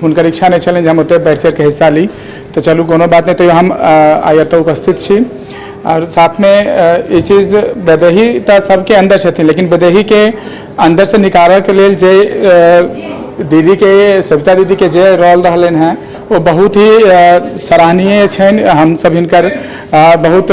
हुनकर इच्छा नहीं छलनि जे हम ओतय बढ़ि चढ़ि के हिस्सा ली, तो चलू कोनो बात नहीं, तो हम आइ एतऽ उपस्थित छी। और साथ में ये चीज़ वैदेही तो सबके अंदर छथिन, लेकिन वैदेही के अंदर से निकालऽ के लेल जे दीदी के सविता दीदी के जे रोल रहलन हैं वो बहुत ही सराहनीय छनि। हम सब हिनकर बहुत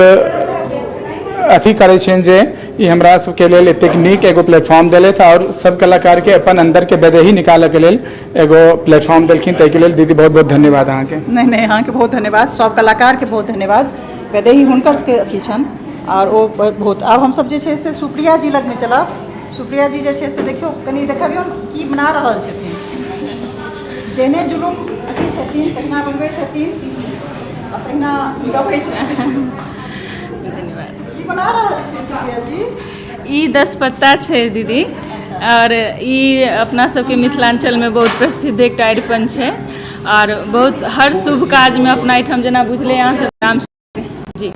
अथी करै छियनि जे ई हमरा सबके लेल एतेक नीक एगो प्लेटफॉर्म देलथि और सब कलाकार के अपन अंदर के वैदेही निकालऽ के लेल एगो प्लेटफॉर्म देलखिन। ताहि के लेल दीदी बहुत बहुत धन्यवाद अहाँ के। नहीं अहाँ के बहुत धन्यवाद, सब कलाकार के बहुत धन्यवाद। वैदेही हुनकर के अथी छनि और वो बहुत। आब हम सब जे छै से सुप्रिया जी लग में चलब। सुप्रिया जी जे छै से देखियो कनी देखबियौ की बना रहल छथिन, जेहने जुलूम अथी छथिन तहिना बनबै छथिन आ तहिना गबै छथिन। की बना रहल छी सुप्रिया जी? ई 10 पत्ता छै दीदी, और ई अपना सबके मिथिलांचल में बहुत प्रसिद्ध एकटा अरिपन छै और बहुत हर शुभ काज में अपना एहिठाम जेना बुझले अहाँ सब नाम जी।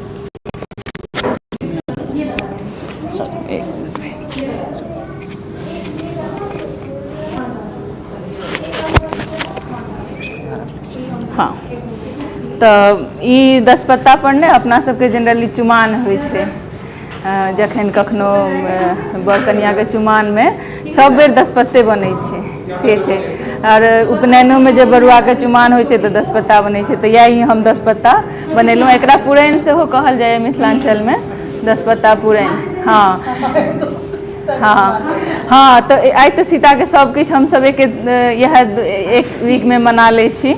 हाँ, तो ई 10 पत्ता पर ने अपना सबके जनरली चुमाओन होइ छै। जखन कखनो बर कनिया के चुमाओन में सब बेर 10 पत्ते बनै छै, से छै। और उपनयनों में जब बरुआ के चुमाओन होइ छै तो 10 पत्ता बनै छै, तो यही हम 10 पत्ता बनेलहुँ। एकरा पुरैन सेहो कहल जाए मिथिलांचल में, 10 पत्ता पुरैन। हाँ हाँ हाँ, तो आइ तो सीता के सब किछु हम सब एक वीक में मना ले छी।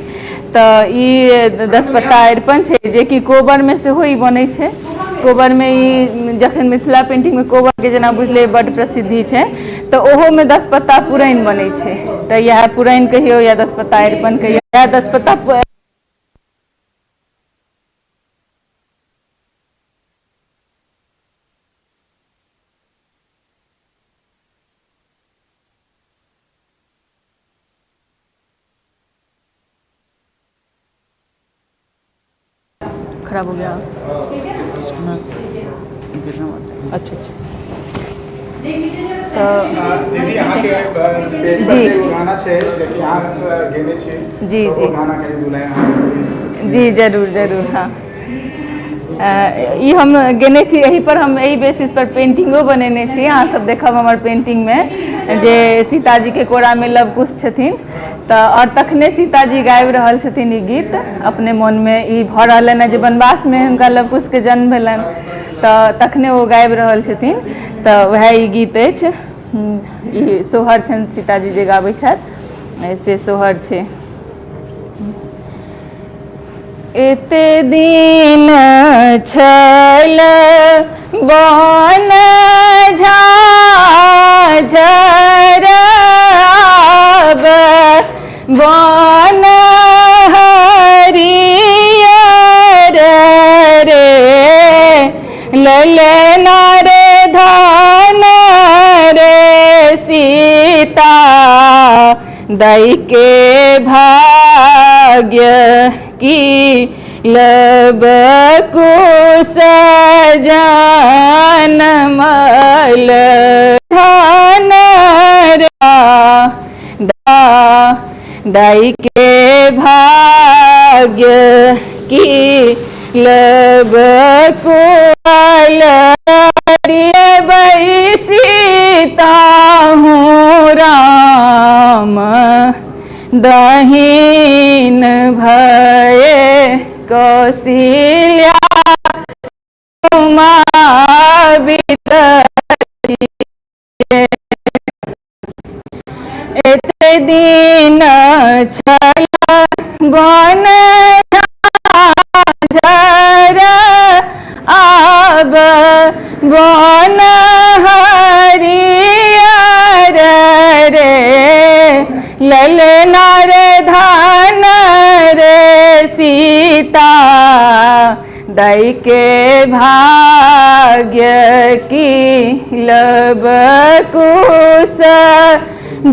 तो ई 10 पत्ता अरिपन छै जे कि कोबर में सेहो ई बनै छै। कोबर में ई जखन मिथिला पेंटिंग में कोबर के जेना बुझले बड्ड प्रसिद्धि छै, तो ओहो में 10 पत्ता पुरैन बनै छै। तो यह पुरैन कहियो या 10 पत्ता अरिपन कहियो, या 10 पत्ता खराब हो गया। अच्छा अच्छा, तो दीदी अहाँ के पेज पर जे गाना छै जे कि अहाँ गेने छी, जी जी गाना कहीं बुलाए? जी जरूर जरूर। हाँ, ई हम गेने छी, यही पर हम यही बेसिस पर पेंटिंगो बनेने छी। अहाँ सब देखब हमर पेंटिंग में जे सीताजी के कोरा में लव कुश छथिन, तो और तखने सीताजी गाबि रहल छथिन ई गीत अपने मन में। ई भऽ रहलनि जे वनवास में हुनका लव कुश के जन्म भेलनि, तो तखने ओ गाबि रहल छथिन। तो वह ई गीत अछि, ई सोहर छनि सीताजी जे गाबै छथि, से सोहर छै। एते दिन छल बन झाझर आब बन हरियर रे, ललना रे धन रे सीता दई के भाग्य की लब कुश जनमल धन दाई के भाग्य की लब कुल सीता हूँ राम दहीन भये कौशल्या एते दिन छल बन झाझर आब बन हरियर रे, ललना रे धन रे सीता दई के भाग्य की लब कुश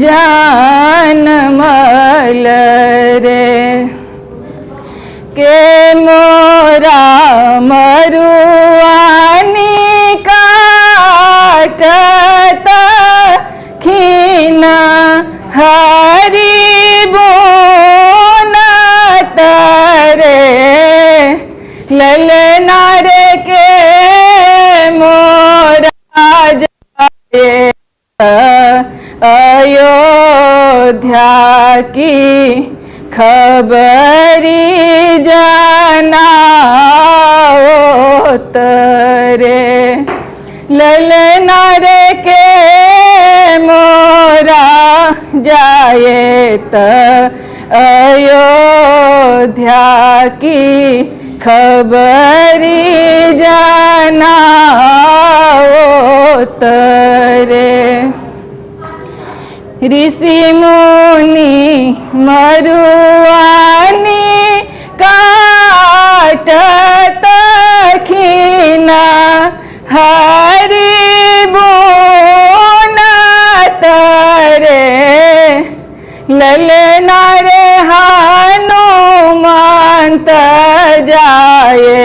जनमल रे। के मोरा मरुआनी काटत खीन हरी बोनत रे ललना रे के मोरा जाए अयोध्या की खबरी जनाओत रे ललना रे के मोरा जाए त अयोध्या की खबरी जनाओत रे ऋषि मुनि मरुआनी काटत खीना हरि बोनत रे ललना रे हनुमंत जाए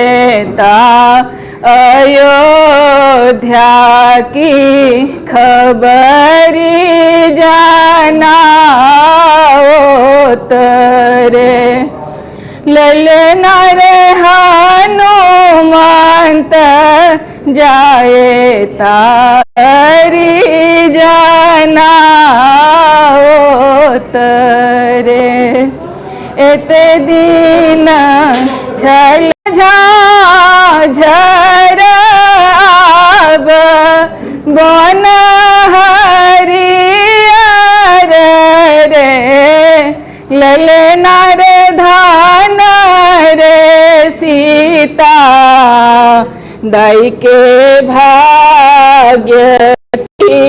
ता अयोध्या की खबरी जनाओत रे ललना रे हनुमंत जाए तारी जनाओत रे एते दिन छल झाझर आब बन हरियर रे ललना रे धान रे सीता दाई के भाग्य की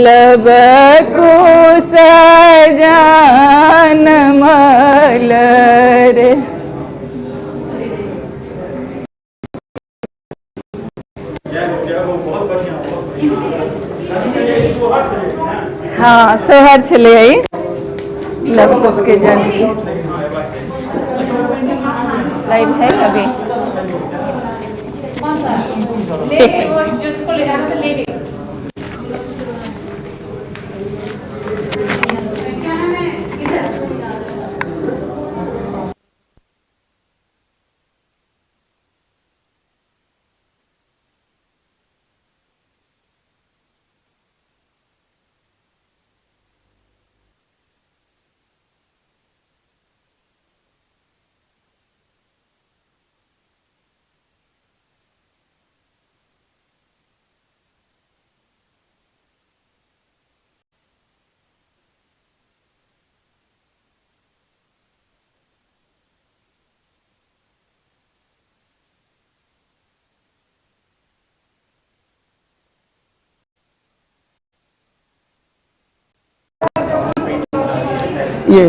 लब कुश जानमल रे। हाँ सोहर चले आई लव कुश के जन्म लाइव है अभी ये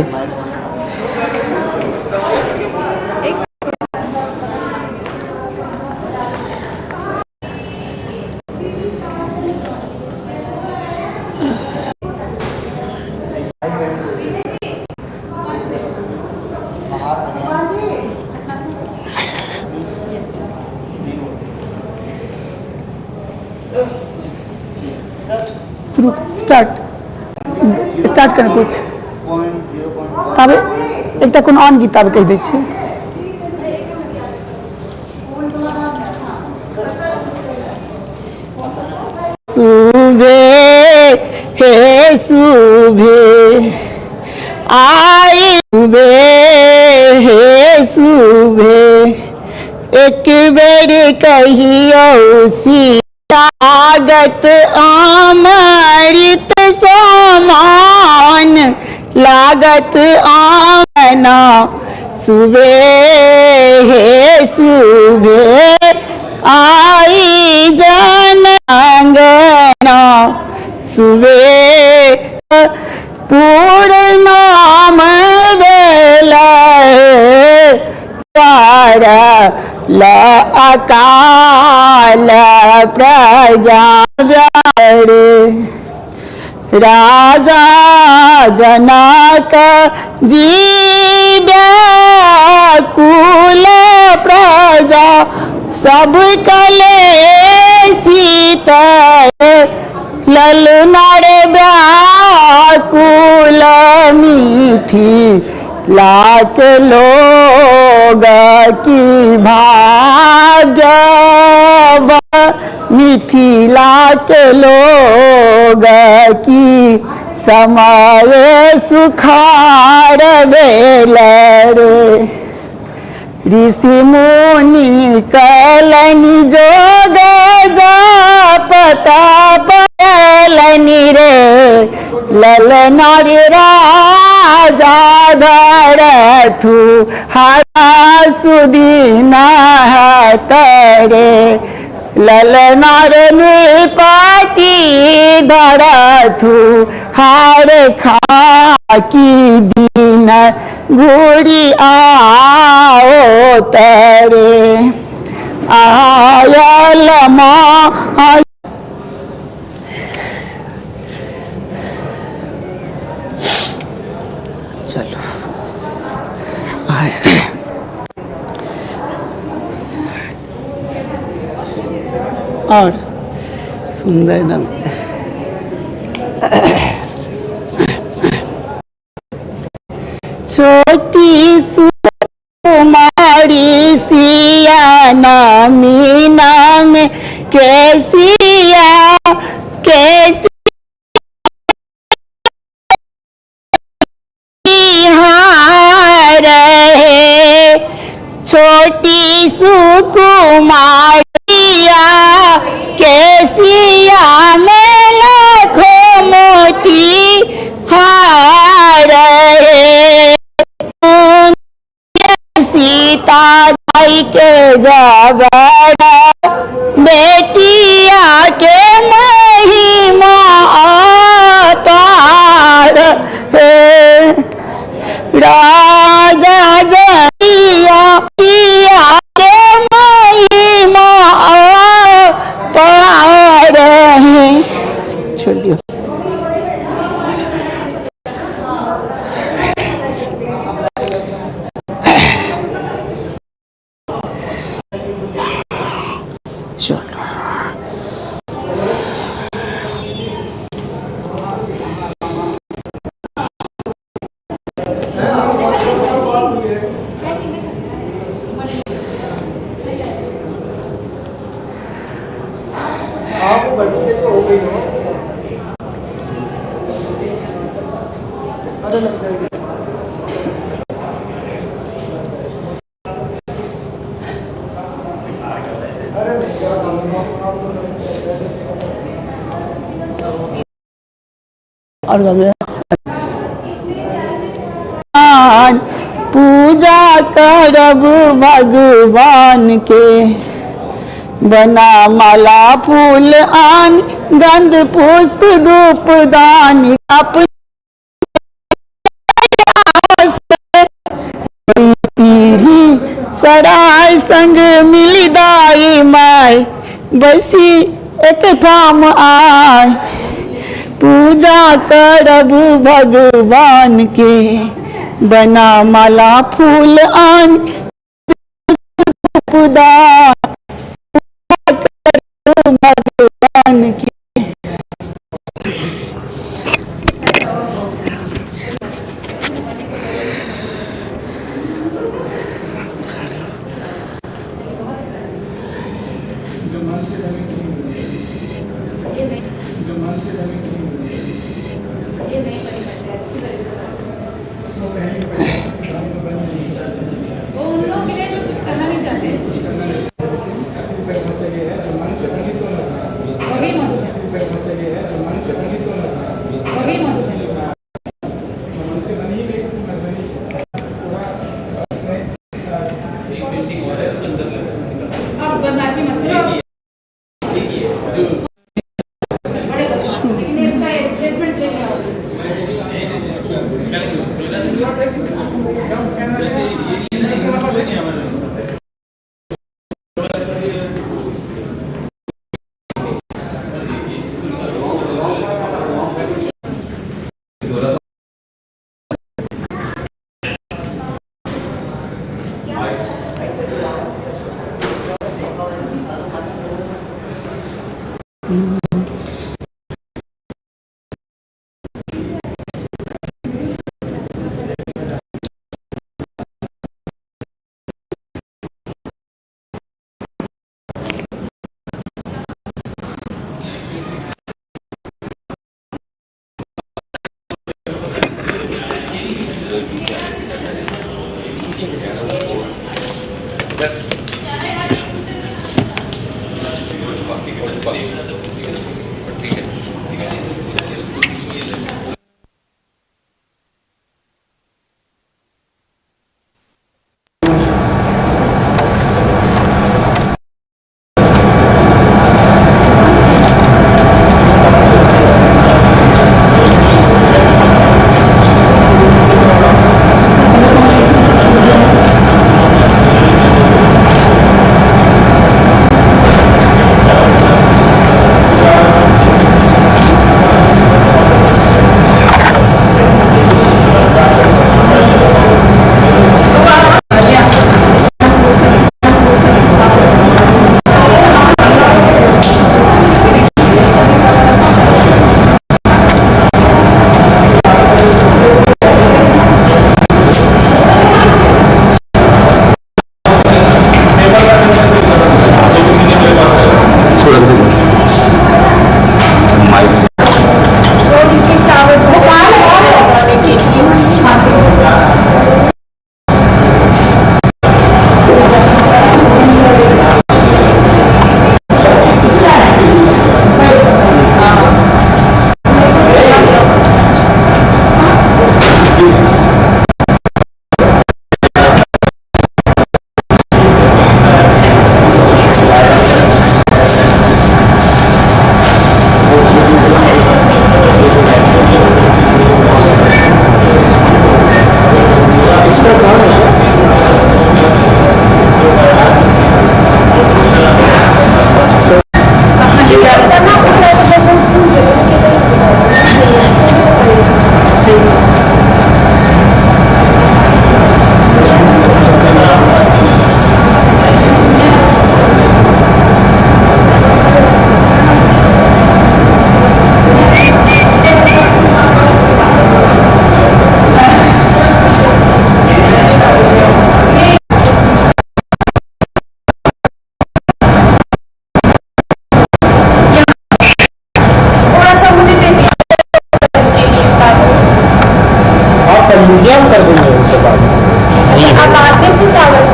शुरू स्टार्ट करें कुछ तब एक कोन आन गीत तब कह दै छी सुबे हे सुबे आई सुबे हे सुबे एक बेर कहियो सीतागत अमृत समान लागत आमना सुबे हे सुबे आई जन अंगना सुबे पूर्ण नाम बेला पारा ला अकाल प्रजा राजा जनक जी व्याकुल प्रजा सब कले सीता ललना रे व्याकुल मी मिथिला के लोग की भाग्य मिथिला के लोग की समय सुखार बेल रे ऋषि मुनि कलनि जोग जापत पलनि रे ललना रे राजा धरथु हरा सुदीन तरे ललना रे नृपति धरथु हार खाकी दीन घूरी आओ तरे आयल चलो और सुंदर नाम छोटी सुकुमारी सिया मीना में कैसिया कैसी रहे छोटी सुकुमारिया कैसिया में लाखों मोती हार सीता दाई के जबड़ा बेटिया के महिमा अपार राजा जया पिया के महिमा अपार है छोड़ दियो चलो और पूजा करब भगवान के बना माला फूल आन गंध पुष्प धूप दान पीढ़ी सराय संग मिली दाई माय बसी एक ठाम आय पूजा करब भगवान के बना माला फूल आन भगवान की म्यूजियम कर देंगे उनसे बात। अच्छा, अब बाद में भी फ्लावर्स